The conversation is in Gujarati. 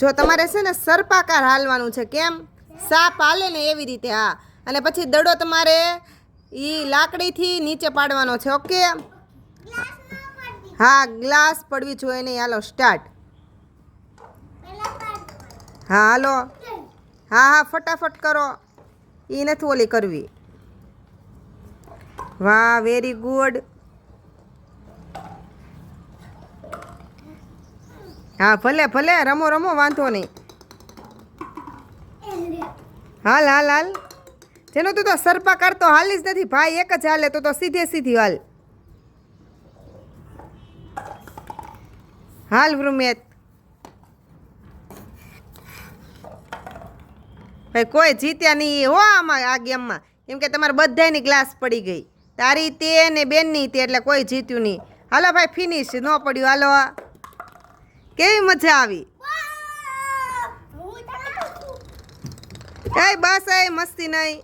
જો તમારે છે ને સર્પાકાર હાલવાનું છે. કેમ? સાપ હાલે ને એવી રીતે. હા, અને પછી દડો તમારે લાકડીથી નીચે પાડવાનો છે. ઓકે? હા, ગ્લાસ પડવી જોઈએ નહીં. હાલો સ્ટાર્ટ. હા હાલો. હા ફટાફટ કરો. એ નથી ઓલી કરવી. વાહ, વેરી ગુડ. હા ભલે ભલે, રમો રમો, વાંધો નહીં. હાલ હાલ હાલ. જેનો તું તો સર્પાકાર તો હાલી જ નથી ભાઈ, એક જ હાલે. તો સીધે સીધી હાલ. હાલ વૃમેત. ભાઈ કોઈ જીત્યા નહીં હો આમાં, આ ગેમમાં. કેમ કે તમારે બધાની ગ્લાસ પડી ગઈ. તારી તે ને બેનની તે, એટલે કોઈ જીત્યું નહીં. હાલો ભાઈ, ફિનિશ. ન પડ્યું. હાલો. કેવી મજા આવી? એ બસ, એ મસ્તી નહીં.